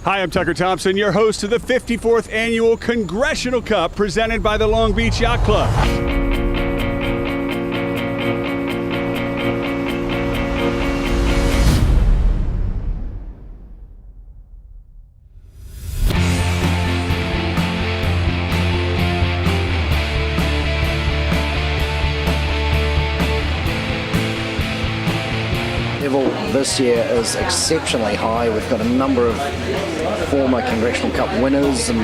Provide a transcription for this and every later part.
Hi, I'm Tucker Thompson, your host of the 54th Annual Congressional Cup presented by the Long Beach Yacht Club. Level this year is exceptionally high. We've got a number of former Congressional Cup winners and,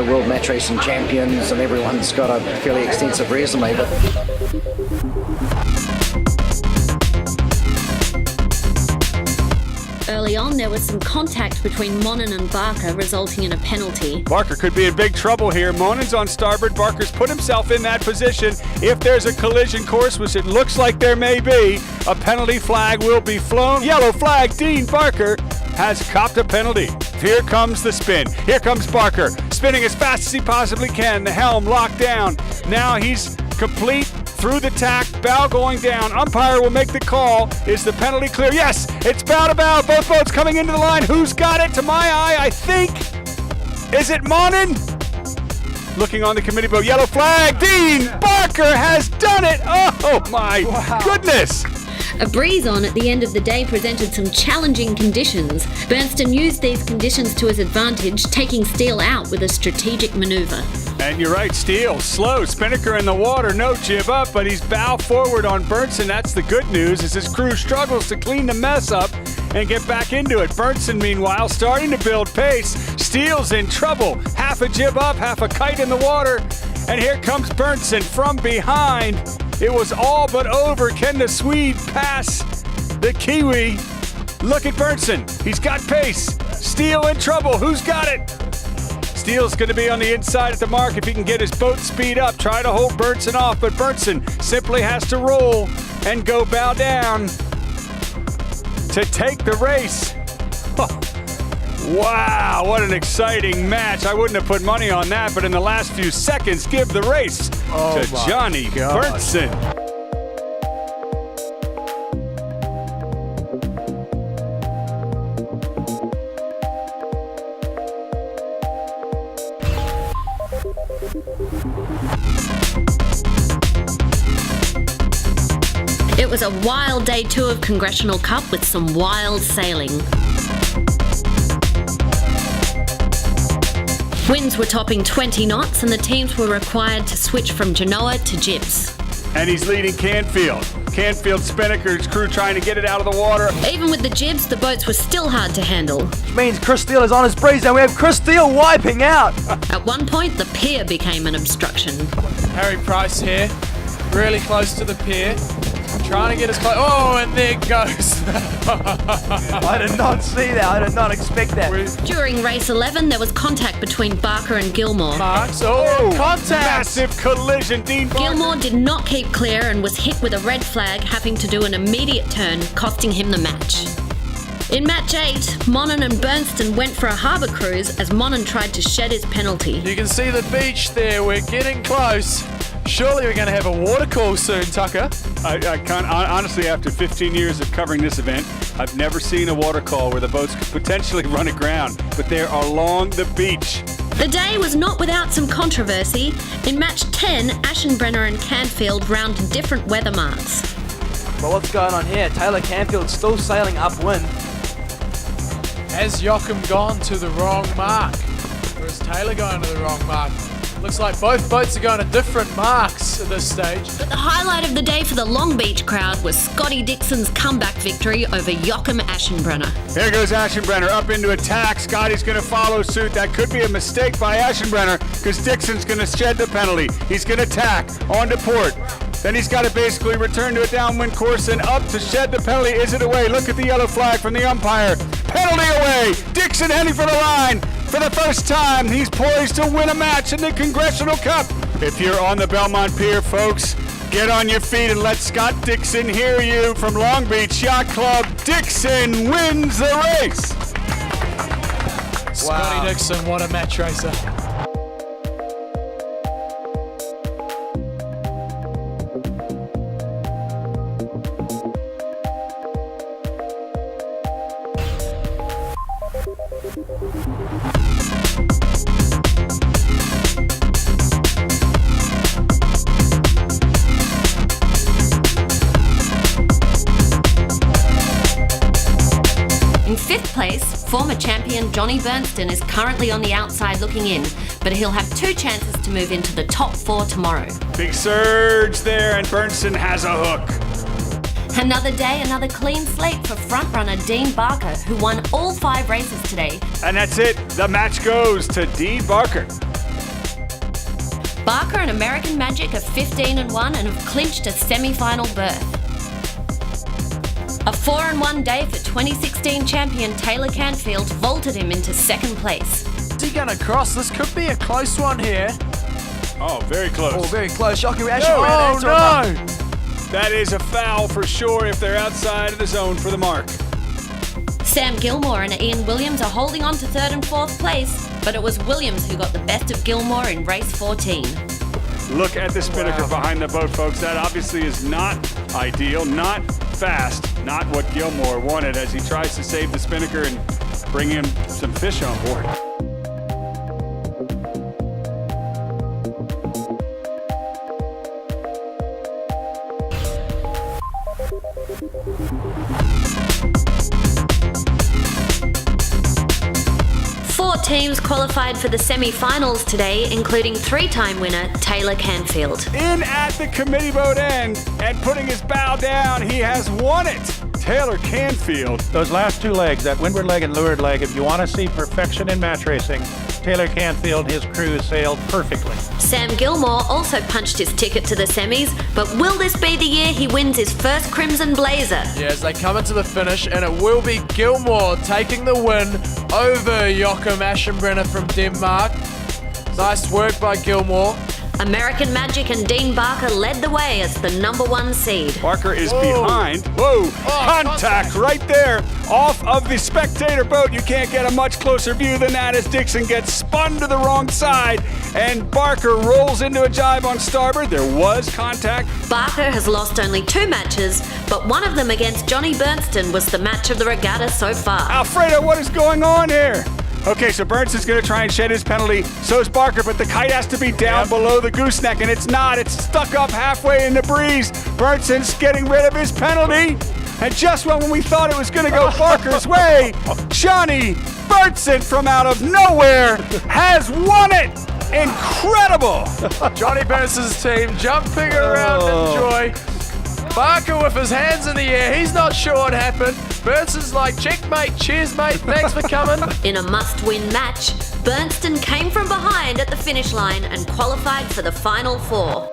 world match racing champions, and everyone's got a fairly extensive resume. Early on, there was some contact between Monin and Barker, resulting in a penalty. Barker could be in big trouble here. Monin's on starboard. Barker's put himself in that position. If there's a collision course, which it looks like there may be, a penalty flag will be flown. Yellow flag, Dean Barker has copped a penalty. Here comes the spin. Here comes Barker, spinning as fast as he possibly can. The helm locked down. Now he's complete through the tack, bow going down. Umpire will make the call. Is the penalty clear? Yes, it's bow to bow. Both boats coming into the line. Who's got it? To my eye, I think. Is it Monin? Looking on the committee boat. Yellow flag. Dean Barker has done it. Oh my goodness. A breeze on at the end of the day presented some challenging conditions. Bernston used these conditions to his advantage, taking Steele out with a strategic maneuver. And you're right, Steele, slow, Spinnaker in the water, no jib up, but he's bow forward on Berntsen. That's the good news, as his crew struggles to clean the mess up and get back into it. Berntsen, meanwhile, starting to build pace. Steele's in trouble, half a jib up, half a kite in the water, and here comes Berntsen from behind. It was all but over. Can the Swede pass the Kiwi? Look at Berntsen, he's got pace. Steele in trouble, who's got it? Steele's going to be on the inside at the mark if he can get his boat speed up. Try to hold Berntsen off, but Berntsen simply has to roll and go bow down to take the race. Oh, wow, what an exciting match. I wouldn't have put money on that, but in the last few seconds, give the race to Johnny Berntsen. It was a wild day two of Congressional Cup with some wild sailing. Winds were topping 20 knots and the teams were required to switch from Genoa to jibs. And he's leading Canfield. Canfield Spinnaker's crew trying to get it out of the water. Even with the jibs, the boats were still hard to handle. Which means Chris Steele is on his breeze and we have Chris Steele wiping out. At one point, the pier became an obstruction. Harry Price here, really close to the pier. Trying to get us close. Oh, and there goes. I did not see that. I did not expect that. During race 11, there was contact between Barker and Gilmore. Marks. Contact. Massive collision. Dean Barker. Gilmore did not keep clear and was hit with a red flag, having to do an immediate turn, costing him the match. In match 8, Monin and Bernston went for a harbour cruise as Monin tried to shed his penalty. You can see the beach there. We're getting close. Surely we're going to have a water call soon, Tucker. I can't, honestly, after 15 years of covering this event, I've never seen a water call where the boats could potentially run aground, but they're along the beach. The day was not without some controversy. In match 10, Aschenbrenner and Canfield rounded different weather marks. Well, what's going on here? Taylor Canfield's still sailing upwind. Has Joachim gone to the wrong mark? Or is Taylor going to the wrong mark? Looks like both boats are going to different marks at this stage. But the highlight of the day for the Long Beach crowd was Scotty Dixon's comeback victory over Joachim Aschenbrenner. Here goes Aschenbrenner up into attack. Scotty's going to follow suit. That could be a mistake by Aschenbrenner because Dixon's going to shed the penalty. He's going to tack onto port. Then he's got to basically return to a downwind course and up to shed the penalty. Is it away? Look at the yellow flag from the umpire. Penalty away. Dixon heading for the line. For the first time, he's poised to win a match in the Congressional Cup. If you're on the Belmont Pier, folks, get on your feet and let Scott Dixon hear you from Long Beach Yacht Club. Dixon wins the race. Scotty Dixon, what a match racer. In 5th place, former champion Johnny Bernstein is currently on the outside looking in, but he'll have 2 chances to move into the top 4 tomorrow. Big surge there, and Bernstein has a hook. Another day, another clean slate for frontrunner Dean Barker, who won all 5 races today. And that's it. The match goes to Dean Barker. Barker and American Magic are 15-1 and have clinched a semi-final berth. A 4-1 day for 2016 champion Taylor Canfield vaulted him into 2nd place. Is he gonna cross? This could be a close one here. Oh, very close. Oh, very close. Yoki actually ran into him. That is a foul for sure if they're outside of the zone for the mark. Sam Gilmore and Ian Williams are holding on to 3rd and 4th place, but it was Williams who got the best of Gilmore in race 14. Look at the spinnaker behind the boat, folks. That obviously is not ideal, not fast, not what Gilmore wanted as he tries to save the spinnaker and bring him some fish on board. Four teams qualified for the semi-finals today, including 3-time winner Taylor Canfield. In at the committee boat end and putting his bow down, he has won it. Taylor Canfield. Those last 2 legs, that windward leg and leeward leg, if you want to see perfection in match racing, Taylor Canfield, his crew sailed perfectly. Sam Gilmore also punched his ticket to the semis, but will this be the year he wins his first Crimson Blazer? Yeah, as they come into the finish, and it will be Gilmore taking the win over Joachim Aschenbrenner from Denmark. Nice work by Gilmore. American Magic and Dean Barker led the way as the number 1 seed. Barker is behind. Whoa, contact right there off of the spectator boat. You can't get a much closer view than that as Dixon gets spun to the wrong side and Barker rolls into a jibe on starboard. There was contact. Barker has lost only 2 matches, but one of them against Johnny Bernstein was the match of the regatta so far. Alfredo, what is going on here? Okay, so Bernstein's going to try and shed his penalty. So is Barker, but the kite has to be down below the gooseneck, and it's not. It's stuck up halfway in the breeze. Bernstein's getting rid of his penalty. And just when we thought it was going to go Barker's way, Johnny Bernstein from out of nowhere has won it. Incredible. Johnny Bernstein's team jumping around in joy. Barker with his hands in the air. He's not sure what happened. Bernstein's like, checkmate, cheers, mate, thanks for coming. In a must-win match, Bernstein came from behind at the finish line and qualified for the final 4.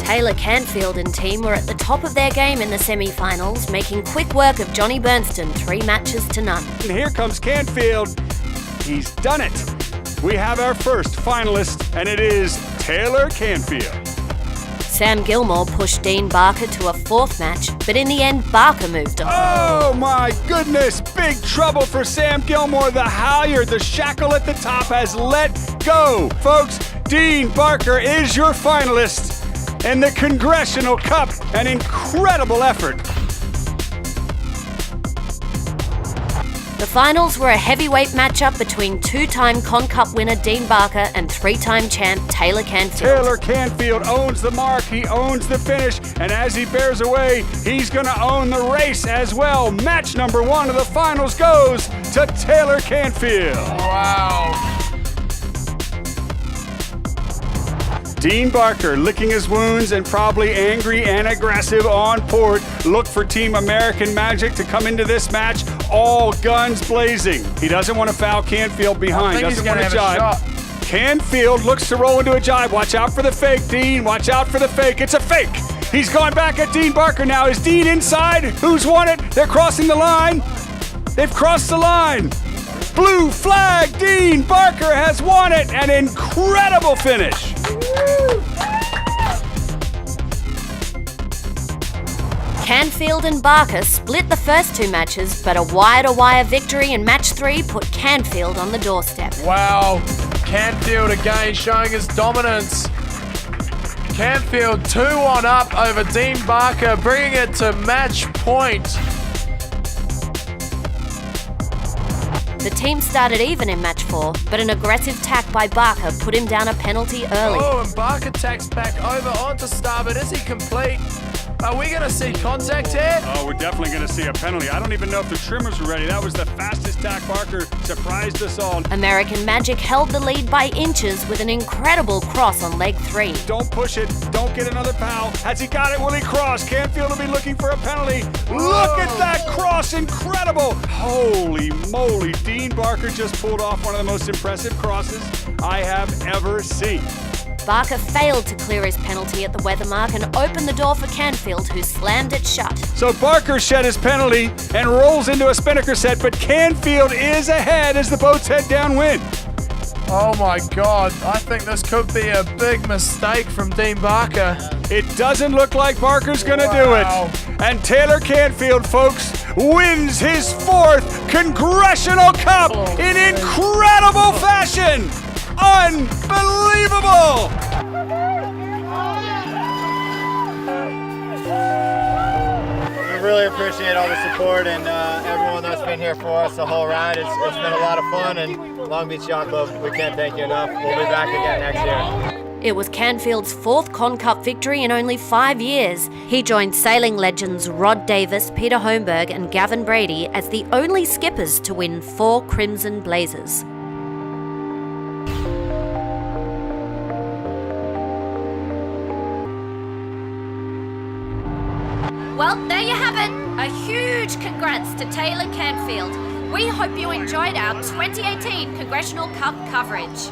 Taylor Canfield and team were at the top of their game in the semi-finals, making quick work of Johnny Bernstein 3 matches to none. And here comes Canfield. He's done it. We have our first finalist, and it is Taylor Canfield. Sam Gilmore pushed Dean Barker to a 4th match, but in the end, Barker moved on. Oh my goodness, big trouble for Sam Gilmore. The halyard, the shackle at the top has let go. Folks, Dean Barker is your finalist in the Congressional Cup. An incredible effort. The finals were a heavyweight matchup between 2-time Con Cup winner Dean Barker and 3-time champ Taylor Canfield. Taylor Canfield owns the mark, he owns the finish, and as he bears away, he's gonna own the race as well. Match number 1 of the finals goes to Taylor Canfield. Wow. Dean Barker licking his wounds and probably angry and aggressive on port. Look for Team American Magic to come into this match all guns blazing. He doesn't want to foul Canfield behind. I think Doesn't he's want to gonna have a jibe. Canfield looks to roll into a jibe. Watch out for the fake, Dean. Watch out for the fake. It's a fake. He's going back at Dean Barker now. Is Dean inside? Who's won it? They're crossing the line. They've crossed the line. Blue flag. Dean Barker has won it. An incredible finish. Canfield and Barker split the first 2 matches, but a wire-to-wire victory in match 3 put Canfield on the doorstep. Wow. Canfield again showing his dominance. Canfield 2-1 up over Dean Barker, bringing it to match point. The team started even in match 4, but an aggressive tack by Barker put him down a penalty early. Oh, and Barker tacks back over onto starboard. Is he complete? Are we going to see contact here? Oh, we're definitely going to see a penalty. I don't even know if the trimmers were ready. That was the fastest tack. Barker surprised us all. American Magic held the lead by inches with an incredible cross on leg 3. Don't push it. Don't get another foul. Has he got it? Will he cross? Canfield will be looking for a penalty. Look at that cross. Incredible. Holy moly. Dean Barker just pulled off one of the most impressive crosses I have ever seen. Barker failed to clear his penalty at the weather mark and opened the door for Canfield, who slammed it shut. So Barker shed his penalty and rolls into a spinnaker set, but Canfield is ahead as the boats head downwind. Oh my God, I think this could be a big mistake from Dean Barker. It doesn't look like Barker's gonna do it. And Taylor Canfield, folks, wins his 4th Congressional Cup in incredible fashion. Unbelievable! We really appreciate all the support and everyone that's been here for us the whole ride. It's been a lot of fun, and Long Beach Yacht Club, we can't thank you enough. We'll be back again next year. It was Canfield's 4th Con Cup victory in only 5 years. He joined sailing legends Rod Davis, Peter Holmberg and Gavin Brady as the only skippers to win 4 Crimson Blazers. Well, there you have it. A huge congrats to Taylor Canfield. We hope you enjoyed our 2018 Congressional Cup coverage.